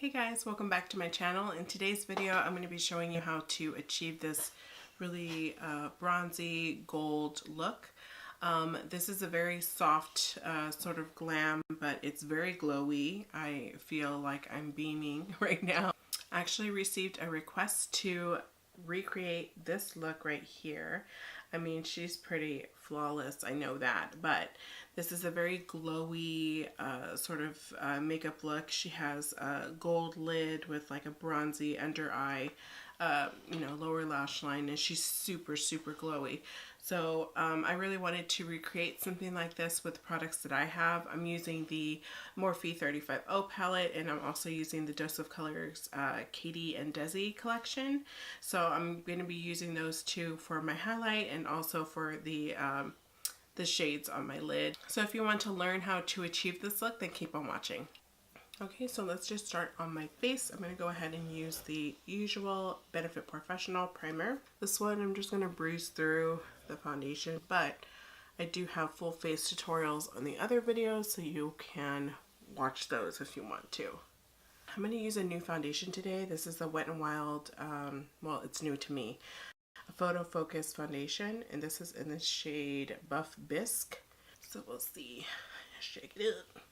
Hey guys, welcome back to my channel. In today's video, I'm going to be showing you how to achieve this really bronzy gold look. This is a very soft sort of glam, but it's very glowy. I feel like I'm beaming right now. I actually received a request to recreate this look right here. I mean, she's pretty flawless, I know that, but this is a very glowy sort of makeup look. She has a gold lid with like a bronzy under eye, lower lash line, and she's super glowy. So I really wanted to recreate something like this with the products that I have. I'm using the Morphe 35O palette, and I'm also using the Dose of Colors Katy and Desi collection. So I'm going to be using those two for my highlight and also for the shades on my lid. So if you want to learn how to achieve this look, then keep on watching. Okay, so let's just start on my face. I'm going to go ahead and use the usual Benefit Porefessional primer. This one I'm just going to breeze through the foundation, but I do have full face tutorials on the other videos, so you can watch those if you want to. I'm going to use a new foundation today. This is the Wet n Wild, well, it's new to me, a Photo Focus foundation, and this is in the shade Buff Bisque. So we'll see. Shake it up.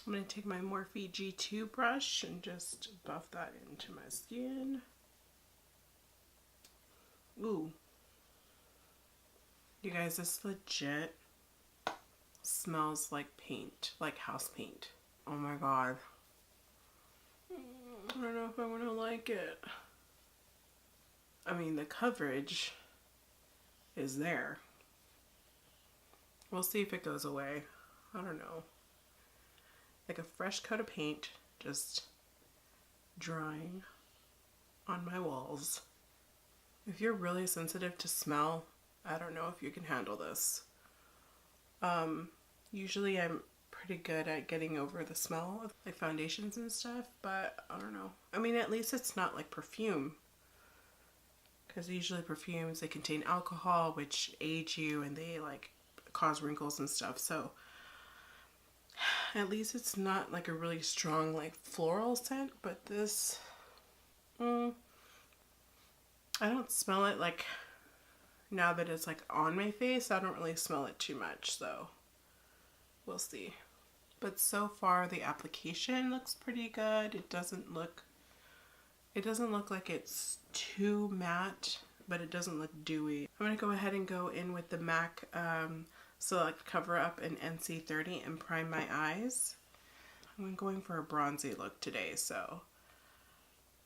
I'm going to take my Morphe G2 brush and just buff that into my skin. Ooh. You guys, this legit smells like paint, like house paint. Oh my god. I don't know if I'm going to like it. I mean, the coverage is there. We'll see if it goes away. I don't know. Like a fresh coat of paint just drying on my walls. If you're really sensitive to smell, I don't know if you can handle this. Usually I'm pretty good at getting over the smell of like foundations and stuff, but I don't know. I mean, at least it's not like perfume. Because usually perfumes, they contain alcohol, which age you and they like cause wrinkles and stuff. So at least it's not like a really strong like floral scent, but this, I don't smell it like now that it's like on my face. I don't really smell it too much, so we'll see. But so far the application looks pretty good. It doesn't look like it's too matte, but it doesn't look dewy. I'm going to go ahead and go in with the MAC Select Cover Up in NC30 and prime my eyes. I'm going for a bronzy look today, so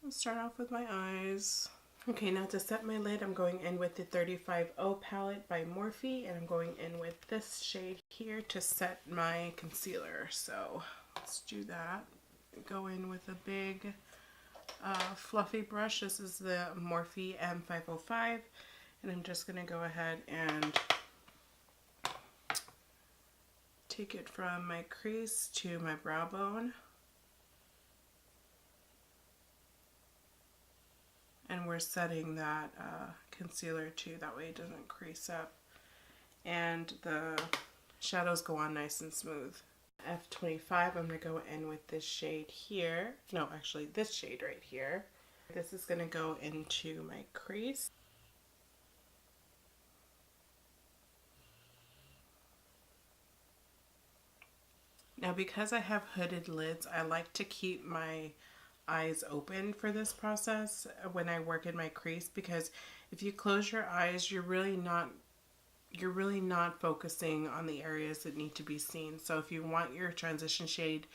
let's start off with my eyes. Okay, now to set my lid, I'm going in with the 35O palette by Morphe, and I'm going in with this shade here to set my concealer. So let's do that. Go in with a big fluffy brush. This is the Morphe M505, and I'm just going to go ahead and take it from my crease to my brow bone. And we're setting that concealer too, that way it doesn't crease up. And the shadows go on nice and smooth. F25, I'm going to go in with this shade here. No, actually this shade right here. This is going to go into my crease. Now because I have hooded lids, I like to keep my eyes open for this process when I work in my crease, because if you close your eyes, you're really not focusing on the areas that need to be seen. So if you want your transition shade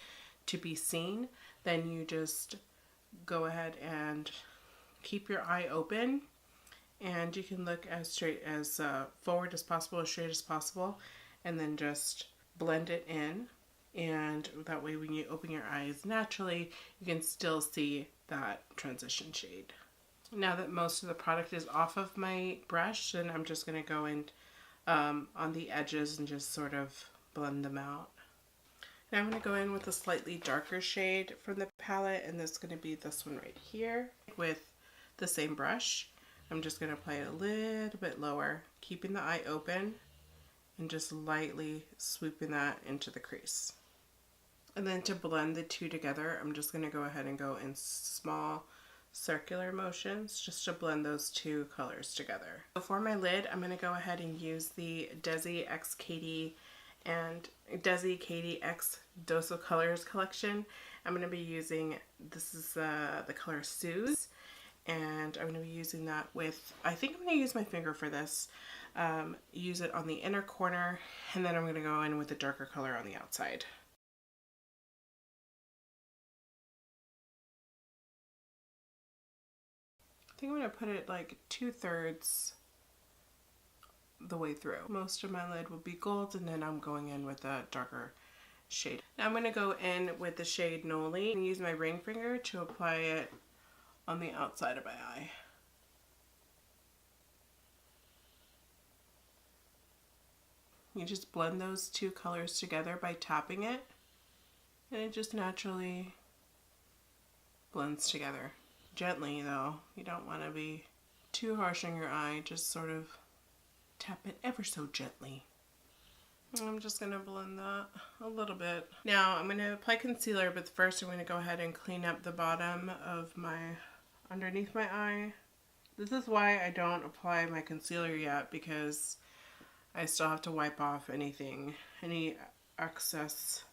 to be seen, then you just go ahead and keep your eye open, and you can look as straight as forward as possible, as straight as possible, and then just blend it in. And that way when you open your eyes naturally, you can still see that transition shade. Now that most of the product is off of my brush, then I'm just going to go in on the edges and just sort of blend them out. Now I'm going to go in with a slightly darker shade from the palette, and this is going to be this one right here. With the same brush, I'm just going to apply it a little bit lower, keeping the eye open, and just lightly swooping that into the crease. And then to blend the two together, I'm just going to go ahead and go in small circular motions just to blend those two colors together. So for my lid, I'm going to go ahead and use the DesiXKaty and DesiXKaty Dose of Colors collection. I'm going to be using, this is the color Suz, and I'm going to be using that with, I think I'm going to use my finger for this. Use it on the inner corner, and then I'm going to go in with a darker color on the outside. I think I'm going to put it like 2/3 the way through. Most of my lid will be gold, and then I'm going in with a darker shade. Now I'm going to go in with the shade Noli and use my ring finger to apply it on the outside of my eye. You just blend those two colors together by tapping it, and it just naturally blends together. Gently though, you don't want to be too harsh on your eye, just sort of tap it ever so gently. I'm just going to blend that a little bit. Now I'm going to apply concealer, but first I'm going to go ahead and clean up the bottom of underneath my eye. This is why I don't apply my concealer yet, because I still have to wipe off any excess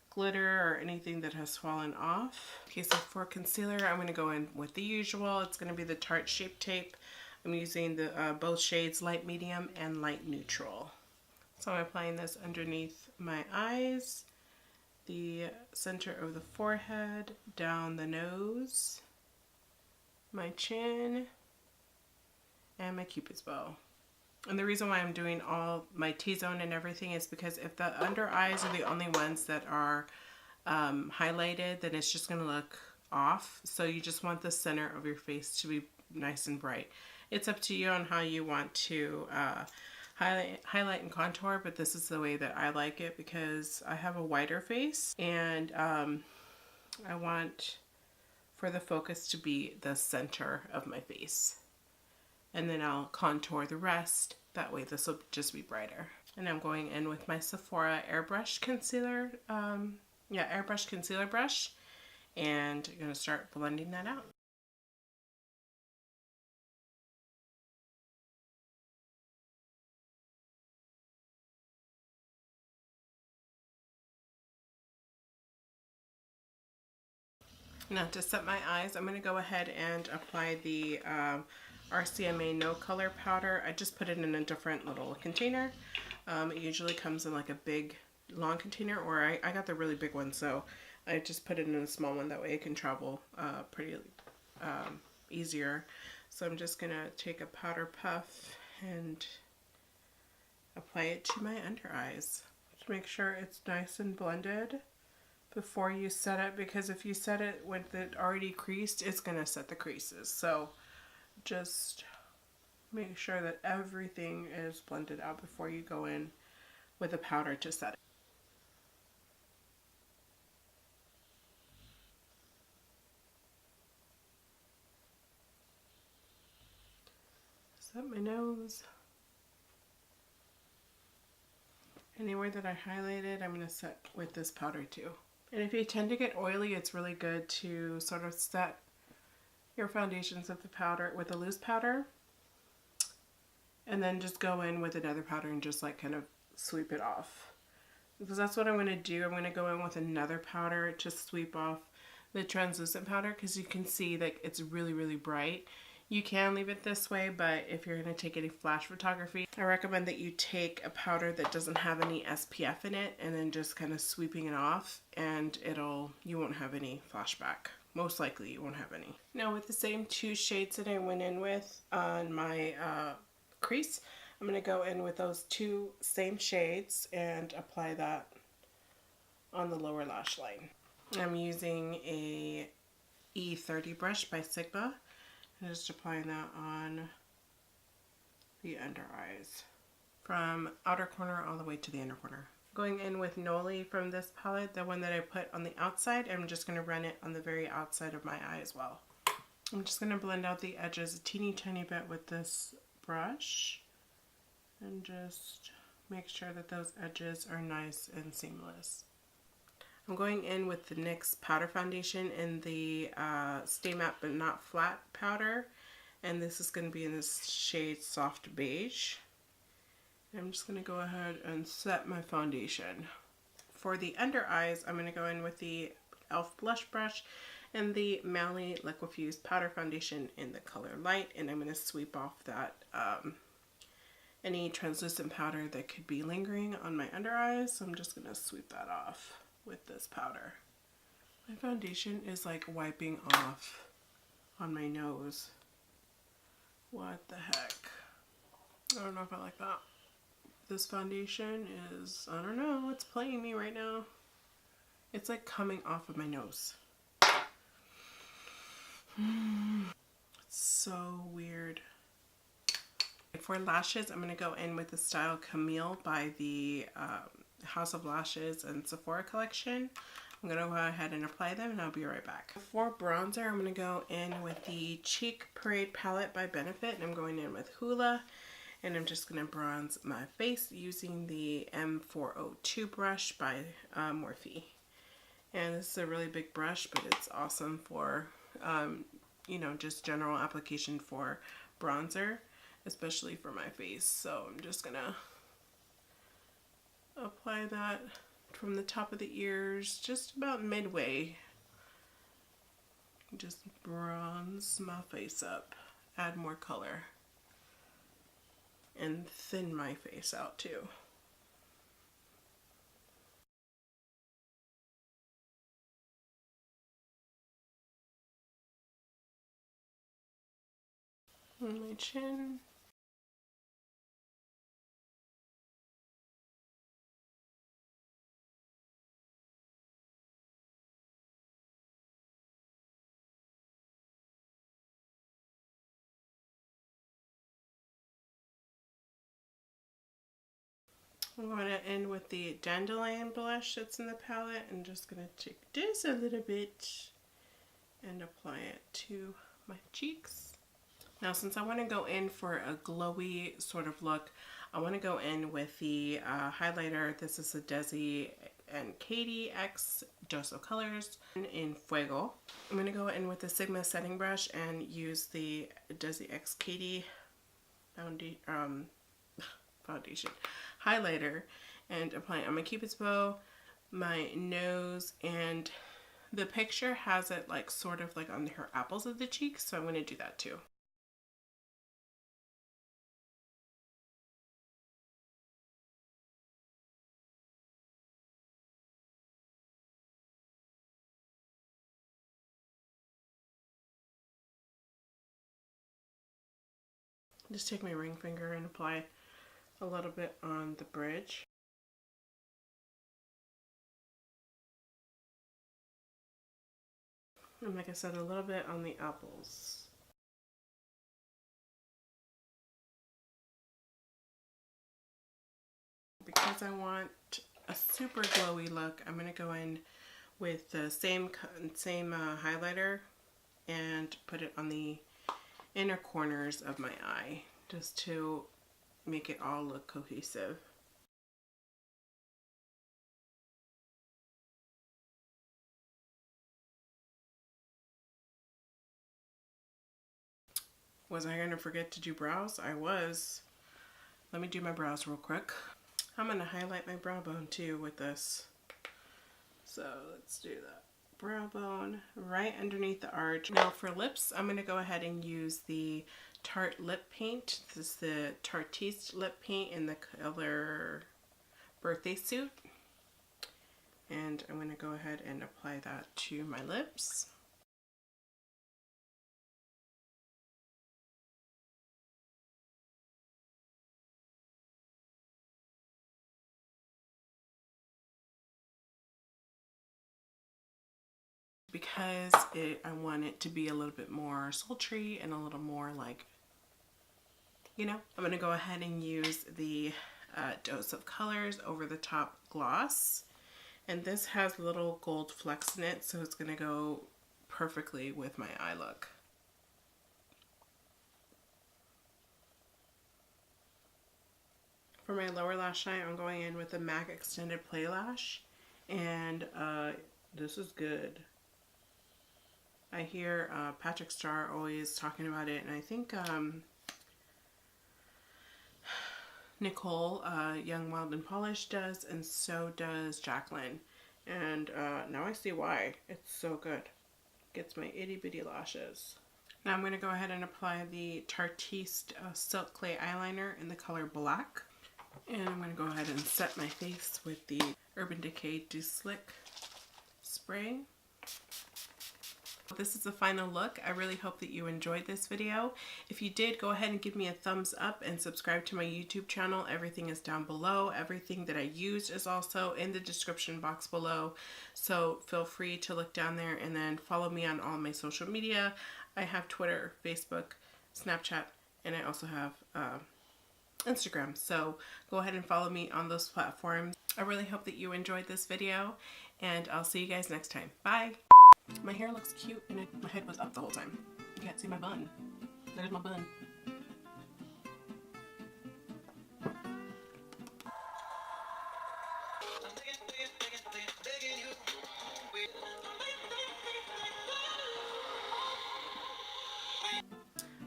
glitter or anything that has fallen off. Okay, so for concealer, I'm going to go in with the usual. It's going to be the Tarte Shape Tape. I'm using the both shades light medium and light neutral. So I'm applying this underneath my eyes, the center of the forehead, down the nose, my chin, and my Cupid's bow. And the reason why I'm doing all my T-zone and everything is because if the under eyes are the only ones that are highlighted, then it's just going to look off. So you just want the center of your face to be nice and bright. It's up to you on how you want to highlight and contour, but this is the way that I like it because I have a wider face, and I want for the focus to be the center of my face. And then I'll contour the rest. That way this will just be brighter. And I'm going in with my Sephora Airbrush Concealer, Airbrush Concealer Brush. And I'm going to start blending that out. Now to set my eyes, I'm going to go ahead and apply the RCMA No Color Powder. I just put it in a different little container. It usually comes in like a big long container, or I got the really big one, so I just put it in a small one. That way it can travel pretty easier. So I'm just going to take a powder puff and apply it to my under eyes. Just make sure it's nice and blended before you set it, because if you set it with it already creased, it's going to set the creases. So just make sure that everything is blended out before you go in with a powder to set it. Set my nose. Anywhere that I highlighted, I'm going to set with this powder too. And if you tend to get oily, it's really good to sort of set your foundations with the powder, with a loose powder, and then just go in with another powder and just like kind of sweep it off. Because that's what I'm going to do. I'm going to go in with another powder to sweep off the translucent powder, because you can see that it's really, really bright. You can leave it this way, but if you're going to take any flash photography, I recommend that you take a powder that doesn't have any SPF in it and then just kind of sweeping it off, and you won't have any flashback. Most likely you won't have any. Now with the same two shades that I went in with on my crease, I'm going to go in with those two same shades and apply that on the lower lash line. I'm using a E30 brush by Sigma. And just applying that on the under eyes, from outer corner all the way to the inner corner. Going in with Noli from this palette, the one that I put on the outside, I'm just going to run it on the very outside of my eye as well. I'm just going to blend out the edges a teeny tiny bit with this brush and just make sure that those edges are nice and seamless. I'm going in with the NYX powder foundation in the Stay Matte But Not Flat powder. And this is going to be in this shade Soft Beige. And I'm just going to go ahead and set my foundation. For the under eyes, I'm going to go in with the e.l.f. blush brush and the Mally Liquifuse powder foundation in the color light. And I'm going to sweep off that any translucent powder that could be lingering on my under eyes. So I'm just going to sweep that off with this powder. My foundation is like wiping off on my nose. What the heck? I don't know if I like that. This foundation is, I don't know, it's playing me right now. It's like coming off of my nose. It's so weird. For lashes, I'm going to go in with the style Camille by the House of Lashes and Sephora collection. I'm going to go ahead and apply them and I'll be right back. For bronzer, I'm going to go in with the Cheek Parade palette by Benefit, and I'm going in with Hoola. And I'm just going to bronze my face using the M402 brush by Morphe. And this is a really big brush, but it's awesome for, you know, just general application for bronzer, especially for my face. So I'm just going to apply that from the top of the ears, just about midway. Just bronze my face up, add more color. And thin my face out too. On my chin. I'm going to end with the Dandelion Blush that's in the palette. I'm just going to take this a little bit and apply it to my cheeks. Now, since I want to go in for a glowy sort of look, I want to go in with the highlighter. This is a Desi and Katy Dose of Colors in Fuego. I'm going to go in with the Sigma setting brush and use the DesiXKaty foundation highlighter and apply it on my cupid's bow, my nose, and the picture has it like sort of like on her apples of the cheeks, so I'm going to do that too. Just take my ring finger and apply a little bit on the bridge. And like I said, a little bit on the apples. Because I want a super glowy look, I'm going to go in with the same highlighter and put it on the inner corners of my eye just to make it all look cohesive. Was I going to forget to do brows? I was. Let me do my brows real quick. I'm going to highlight my brow bone too with this. So let's do that. Brow bone right underneath the arch. Now for lips, I'm going to go ahead and use the Tarte lip paint. This is the Tarte lip paint in the color Birthday Suit. And I'm going to go ahead and apply that to my lips. Because I want it to be a little bit more sultry and a little more like, you know, I'm going to go ahead and use the Dose of Colors Over the Top Gloss. And this has little gold flecks in it, so it's going to go perfectly with my eye look. For my lower lash line, I'm going in with the MAC Extended Play Lash and this is good. I hear Patrick Starr always talking about it, and I think Nicole, Young, Wild, and Polished does, and so does Jacqueline. And now I see why. It's so good. Gets my itty bitty lashes. Now I'm going to go ahead and apply the Tarte Silk Clay Eyeliner in the color Black. And I'm going to go ahead and set my face with the Urban Decay De-Slick spray. This is the final look. I really hope that you enjoyed this video. If you did, go ahead and give me a thumbs up and subscribe to my YouTube channel. Everything is down below. Everything that I used is also in the description box below. So feel free to look down there, and then follow me on all my social media. I have Twitter, Facebook, Snapchat, and I also have Instagram. So go ahead and follow me on those platforms. I really hope that you enjoyed this video, and I'll see you guys next time. Bye! My hair looks cute, and my head was up the whole time. You can't see my bun. There's my bun.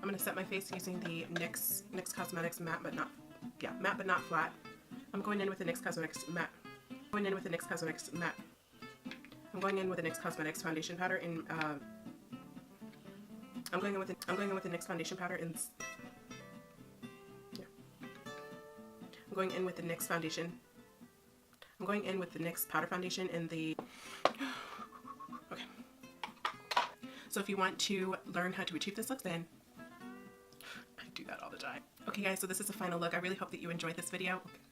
I'm gonna set my face using the NYX Cosmetics matte but not flat. I'm going in with the NYX Cosmetics matte. I'm going in with the NYX Cosmetics foundation powder in I'm going in with the NYX foundation powder in I'm going in with the NYX foundation. I'm going in with the NYX powder foundation in the okay. So if you want to learn how to achieve this look, then I do that all the time. Okay guys, so this is the final look. I really hope that you enjoyed this video. Okay.